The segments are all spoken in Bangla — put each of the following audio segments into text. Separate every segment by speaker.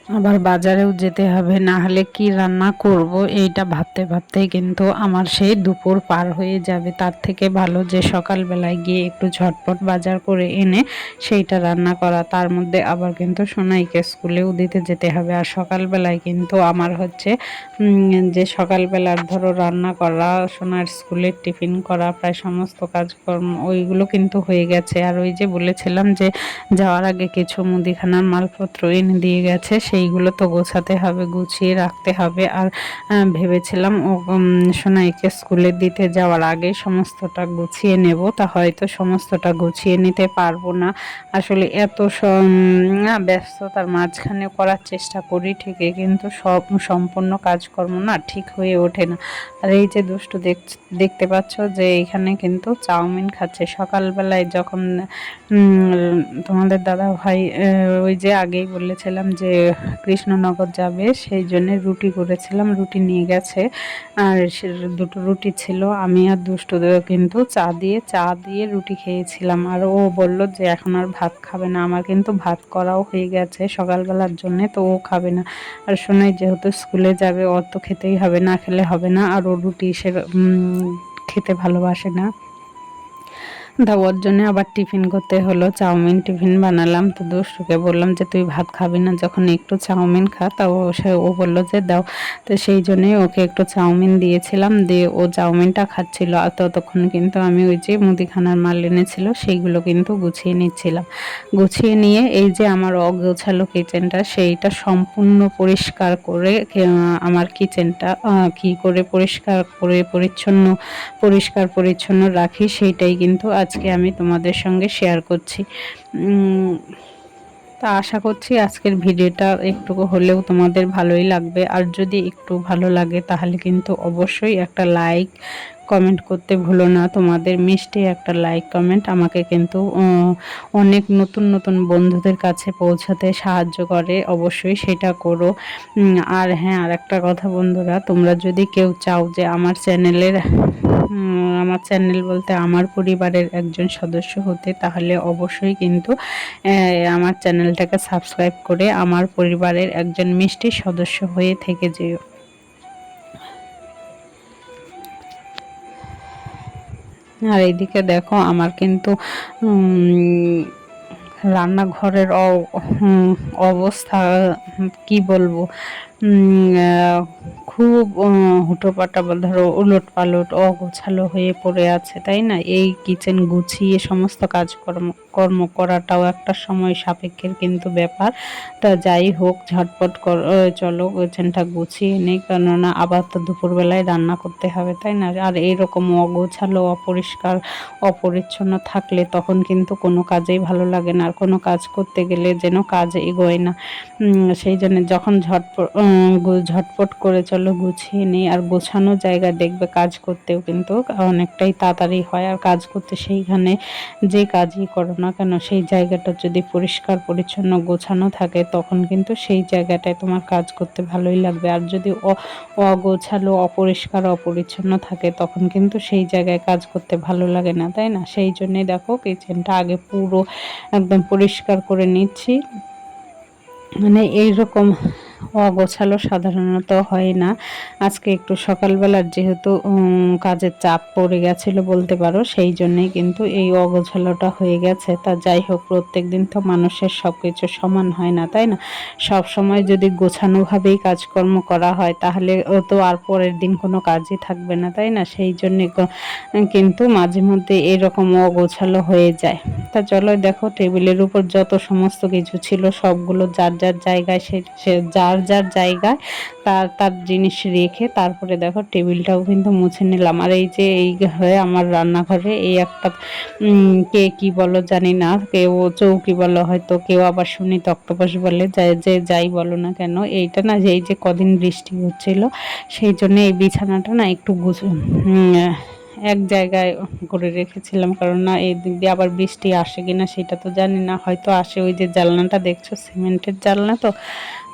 Speaker 1: আবার বাজারেও যেতে হবে, না হলে কি রান্না করব এইটা ভাবতে ভাবতেই কিন্তু আমার সেই দুপুর পার হয়ে যাবে। তার থেকে ভালো যে সকালবেলায় গিয়ে একটু ঝটপট বাজার করে এনে সেইটা রান্না করা। তার মধ্যে আবার কিন্তু সোনাইকে স্কুলেও দিতে যেতে হবে। আর সকালবেলায় কিন্তু আমার হচ্ছে যে সকালবেলার ধরো রান্না করা, সোনার স্কুলের টিফিন করা, প্রায় সমস্ত কাজকর্ম ওইগুলো কিন্তু হয়ে গেছে। আর ওই যে বলেছিলাম যে যাওয়ার আগে কিছু মুদিখানার মালপত্র এনে দিয়ে গেছে, সেইগুলো তো গোছাতে হবে, গুছিয়ে রাখতে হবে। আর ভেবেছিলাম ও সোনাইকে স্কুলে দিতে যাওয়ার আগে সমস্তটা গুছিয়ে নেব, তা হয়তো সমস্তটা গুছিয়ে নিতে পারবো না। আসলে এত ব্যস্ততার মাঝখানে করার চেষ্টা করি ঠিকই, কিন্তু সব সম্পূর্ণ কাজকর্ম না ঠিক হয়ে ওঠে না। আর এই যে দুষ্টু দেখতে পাচ্ছ যে এখানে কিন্তু চাউমিন খাচ্ছে। সকালবেলায় যখন তোমাদের দাদা ভাই ওই যে আগেই বলেছিলাম যে কৃষ্ণনগর যাবে, সেই জন্য রুটি করেছিলাম, রুটি নিয়ে গেছে। আর সে দুটো রুটি ছিল, আমি আর দুষ্টু কিন্তু চা দিয়ে রুটি খেয়েছিলাম। আর ও বলল যে এখন আর ভাত খাবে না। আমার কিন্তু ভাত করাও হয়ে গেছে সকালবেলার জন্যে, তো ও খাবে না। আর শোনাই যেহেতু স্কুলে যাবে ওর তো খেতেই হবে, না খেলে হবে না। আর ও রুটি সে খেতে ভালোবাসে না। ওর জন্য আবার টিফিন করতে হলো, চাউমিন টিফিন বানালাম। তো দুষ্টুকে বললাম যে তুই ভাত খাবি না, যখন একটু চাউমিন খা। তা ও বললো যে দাও। তো সেই জন্যই ওকে একটু চাউমিন দিয়েছিলাম, দিয়ে ও চাউমিনটা খাচ্ছিল। আর ততক্ষণ কিন্তু আমি ওই যে মুদিখানার মাল এনেছিল সেইগুলো কিন্তু গুছিয়ে নিচ্ছিলাম। গুছিয়ে নিয়ে এই যে আমার অগোছালো কিচেনটা, সেইটা সম্পূর্ণ পরিষ্কার করে আমার কিচেনটা কী করে পরিষ্কার পরিচ্ছন্ন রাখি সেইটাই কিন্তু আজকে আমি তোমাদের সঙ্গে শেয়ার করছি। তা আশা করছি আজকের ভিডিওটা একটু হলেও তোমাদের ভালোই লাগবে। আর যদি একটু ভালো লাগে তাহলে কিন্তু অবশ্যই একটা লাইক কমেন্ট করতে ভুলো না। তোমাদের মিষ্টি একটা লাইক কমেন্ট আমাকে কিন্তু অনেক নতুন নতুন বন্ধুদের কাছে পৌঁছাতে সাহায্য করে, অবশ্যই সেটা করো। আর হ্যাঁ, আর একটা কথা বন্ধুরা, তোমরা যদি কেউ চাও যে আমার চ্যানেল বলতে আমার পরিবারের একজন সদস্য হতে, তাহলে অবশ্যই কিন্তু আমার চ্যানেলটাকে সাবস্ক্রাইব করে আমার পরিবারের একজন মিষ্টি সদস্য হয়ে থেকে যেও। আর এইদিকে দেখো আমার কিন্তু রান্নাঘরের অবস্থা কি বলবো, খুব হুটোপাটা ধরো উলট পালট অগোছালো হয়ে পড়ে আছে, তাই না? এই কিচেন গুছিয়ে সমস্ত কর্ম করাটাও একটা সময় সাপেক্ষের কিন্তু ব্যাপার। তা যাই হোক, ঝটপট চলো কিচেনটা গুছিয়ে নিই, কেননা আবার তো দুপুরবেলায় রান্না করতে হবে, তাই না? আর এইরকম অগোছালো অপরিষ্কার অপরিচ্ছন্ন থাকলে তখন কিন্তু কোনো কাজেই ভালো লাগে না, আর কোনো কাজ করতে গেলে যেন কাজ এগোয় না। সেই জন্য যখন ঝটপট করে চলো গুছিয়ে নিই। আর গোছানো জায়গা দেখবে কাজ করতেও কিন্তু অনেকটাই তাড়াতাড়ি হয়। আর কাজ করতে সেইখানে যে কাজই করো না কেন, সেই জায়গাটা যদি পরিষ্কার পরিচ্ছন্ন গোছানো থাকে তখন কিন্তু সেই জায়গাটায় তোমার কাজ করতে ভালোই লাগবে। আর যদি অগোছালো অপরিষ্কার অপরিচ্ছন্ন থাকে তখন কিন্তু সেই জায়গায় কাজ করতে ভালো লাগে না, তাই না? সেই জন্যই দেখো কিচেনটা আগে পুরো একদম পরিষ্কার করে নিচ্ছি। মানে এইরকম অগোছালো সাধারণত হয় না। আজকে একটু সকালবেলার যেহেতু কাজের চাপ পড়ে গেছিলো বলতে পারো, সেই জন্যেই কিন্তু এই অগোছালোটা হয়ে গেছে। তা যাই হোক, প্রত্যেক দিন তো মানুষের সব কিছু সমান হয় না, তাই না? সব সময় যদি গোছানোভাবেই কাজকর্ম করা হয় তাহলে তো আর পরের দিন কোনো কাজই থাকবে না, তাই না? সেই জন্যে কিন্তু মাঝে মধ্যে এরকম অগোছালো হয়ে যায়। তা চলো দেখো, টেবিলের উপর যত সমস্ত কিছু ছিল সবগুলো যার যার জায়গায় সে যার যার জায়গায় তার তার জিনিস রেখে তারপরে দেখো টেবিলটাও কিন্তু মুছে নিলাম। আর এই যে এই ঘরে আমার রান্নাঘরে এই একটা কে কি বলো জানি না, কেউ চৌকি বলো হয়তো, কেউ আবার শুনি তক্তপোষ বলে, যে যাই বলো না কেন, এইটা না যে এই যে কদিন বৃষ্টি হচ্ছিল সেই জন্য এই বিছানাটা না একটু এক জায়গায় করে রেখেছিলাম, কারণ না এই দিক দিয়ে আবার বৃষ্টি আসে কিনা সেটা তো জানি না, হয়তো আসে। ওই যে জানলাটা দেখছো সিমেন্টের জানলা, তো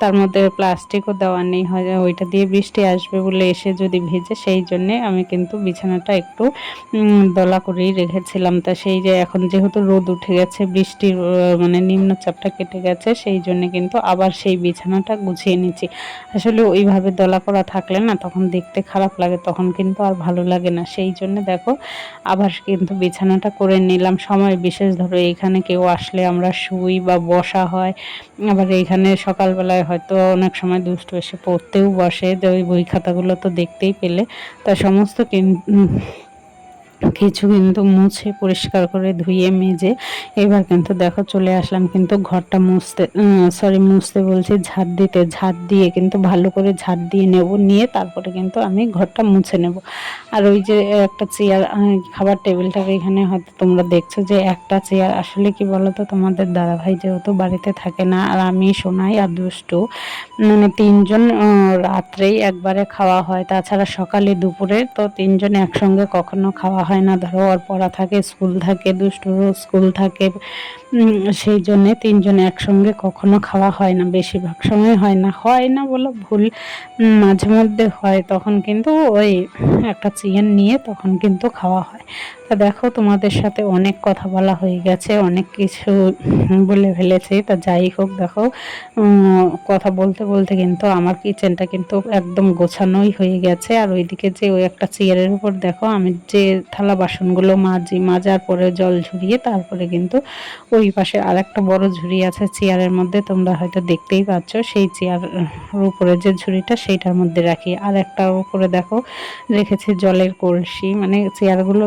Speaker 1: তার মধ্যে প্লাস্টিকও দেওয়া নেই, হয় ওইটা দিয়ে বৃষ্টি আসবে বলে এসে যদি ভিজে, সেই জন্যে আমি কিন্তু বিছানাটা একটু দলা করেই রেখেছিলাম। তা সেই যে এখন যেহেতু রোদ উঠে গেছে, বৃষ্টির মানে নিম্নচাপটা কেটে গেছে, সেই জন্য কিন্তু আবার সেই বিছানাটা গুছিয়ে নিচ্ছি। আসলে ওইভাবে দলা করা থাকলে না তখন দেখতে খারাপ লাগে, তখন কিন্তু আর ভালো লাগে না। সেই জন্য দেখো আবার কিন্তু বিছানাটা করে নিলাম। সময় বিশেষ ধরো এইখানে কেউ আসলে আমরা শুই বা বসা হয়, আবার এইখানে সকালবেলায় হয়তো অনেক সময় দুষ্টু এসে পড়তেও বসে, যে ওই বই খাতাগুলো তো দেখতেই পেলে। তা সমস্ত কিছু কিন্তু মুছে পরিষ্কার করে ধুয়ে মেজে এবার কিন্তু দেখো চলে আসলাম কিন্তু ঘরটা মুছতে, মুছতে বলছি ঝাড় দিতে। ঝাড় দিয়ে কিন্তু ভালো করে ঝাড় দিয়ে নেব, নিয়ে তারপরে কিন্তু আমি ঘরটা মুছে নেব। আর ওই যে একটা চেয়ার, খাবার টেবিলটাকে এখানে হয়তো তোমরা দেখছো যে একটা চেয়ার, আসলে কি বলতো তোমাদের দাদাভাই যেহেতু বাড়িতে থাকে না, আর আমি সোনাই আর দুষ্টু, মানে তিনজন রাত্রেই একবারে খাওয়া হয়, তাছাড়া সকালে দুপুরে তো তিনজন একসঙ্গে কখনো খাওয়া হয় না। ধরো ওর পড়া থাকে, স্কুল থাকে, দুষ্টুরও স্কুল থাকে, সেই জন্যে তিনজন একসঙ্গে কখনো খাওয়া হয় না, বেশিরভাগ সময় হয় না। হয় না বলো ভুল, মাঝে মধ্যে হয়, তখন কিন্তু ওই একটা চেয়ার নিয়ে তখন কিন্তু খাওয়া হয়। তা দেখো তোমাদের সাথে অনেক কথা বলা হয়ে গেছে, অনেক কিছু বলে ফেলেছি। তা যাই হোক দেখো, কথা বলতে বলতে কিন্তু আমার কিচেনটা কিন্তু একদম গোছানোই হয়ে গেছে। আর ওইদিকে যে ওই একটা চেয়ারের উপর দেখো আমি যে থালা বাসনগুলো মাজার পরে জল ঝরিয়ে তারপরে কিন্তু ওই পাশে আর একটা বড় ঝুড়ি আছে চেয়ারের মধ্যে, তোমরা হয়তো দেখতেই পাচ্ছ। সেই চেয়ার উপরে যে ঝুড়িটা সেইটার মধ্যে রাখি, আর একটার উপরে দেখো রেখেছি জলের কলসি। মানে চেয়ারগুলো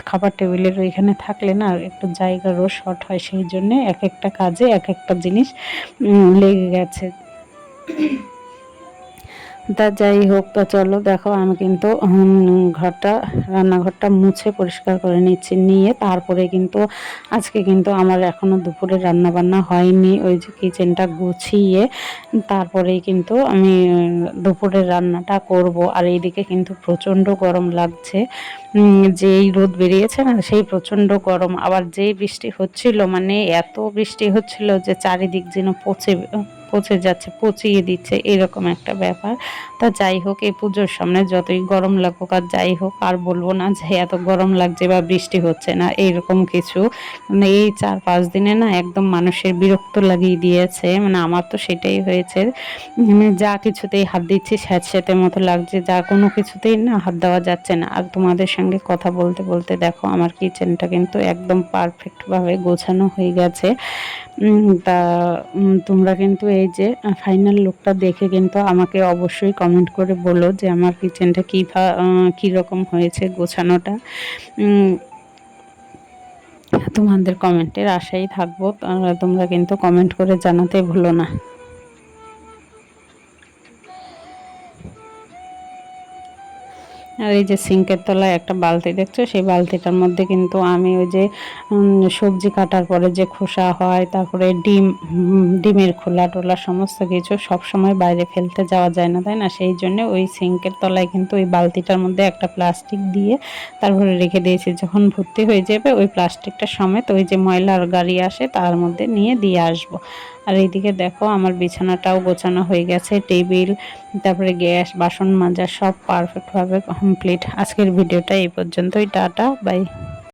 Speaker 1: খাবার টেবিলের ওইখানে থাকলে না একটু জায়গারও শর্ট হয়, সেই জন্যে এক একটা কাজে এক একটা জিনিস লেগে গেছে। তা যাই হোক, তা চলো দেখো আমি কিন্তু রান্নাঘরটা মুছে পরিষ্কার করে নিচ্ছি, নিয়ে তারপরে কিন্তু আজকে কিন্তু আমার এখনো দুপুরে রান্না বান্না হয়নি। ওই যে কিচেনটা গুছিয়ে তারপরেই কিন্তু আমি দুপুরের রান্নাটা করব। আর এইদিকে কিন্তু প্রচণ্ড গরম লাগছে, যেই রোদ বেরিয়েছে না সেই প্রচণ্ড গরম। আবার যেই বৃষ্টি হচ্ছিল, মানে এত বৃষ্টি হচ্ছিল যে চারিদিক যেন পচে যাচ্ছে, পচিয়ে দিচ্ছে, এরকম একটা ব্যাপার। তা যাই হোক, এই পুজোর সামনে যতই গরম লাগুক আর যাই হোক, আর বলবো না যে এত গরম লাগছে বা বৃষ্টি হচ্ছে না, এইরকম কিছু। মানে এই 4-5 দিনে না একদম মানুষের বিরক্ত লাগিয়ে দিয়েছে, মানে আমার তো সেটাই হয়েছে। মানে যা কিছুতেই হাত দিচ্ছি স্যাঁতস্যাঁতে মতো লাগছে, যা কোনো কিছুতেই না হাত দেওয়া যাচ্ছে না। আর তোমাদের সঙ্গে কথা বলতে বলতে দেখো আমার কিচেনটা কিন্তু একদম পারফেক্টভাবে গোছানো হয়ে গেছে। তা তোমরা কিন্তু এই যে ফাইনাল লুকটা দেখে কিন্তু আমাকে অবশ্যই কমেন্ট করে বলো যে আমার কিচেনটা কীরকম হয়েছে গোছানোটা। তোমাদের কমেন্টের আশায় থাকবো, তোমরা কিন্তু কমেন্ট করে জানাতে ভুলো না। আর এই যে সিঙ্কের তলায় একটা বালতি দেখছো, সেই বালতিটার মধ্যে কিন্তু আমি ওই যে সবজি কাটার পরে যে খোসা হয়, তারপরে ডিমের খোলা টোলা সমস্ত কিছু সব সময় বাইরে ফেলতে যাওয়া যায় না, তাই না? সেই জন্য ওই সিঙ্কের তলায় কিন্তু ওই বালতিটার মধ্যে একটা প্লাস্টিক দিয়ে তারপরে রেখে দিয়েছি। যখন ভর্তি হয়ে যাবে ওই প্লাস্টিকটা সমেত ওই যে ময়লার গাড়ি আসে তার মধ্যে নিয়ে দিয়ে আসবো। আর এইদিকে দেখো আমার বিছানাটাও গোছানো হয়ে গেছে, টেবিল, তারপরে গ্যাস, বাসন মাজা সব পারফেক্টভাবে কমপ্লিট। আজকের ভিডিওটা এই পর্যন্তই। Tata, by.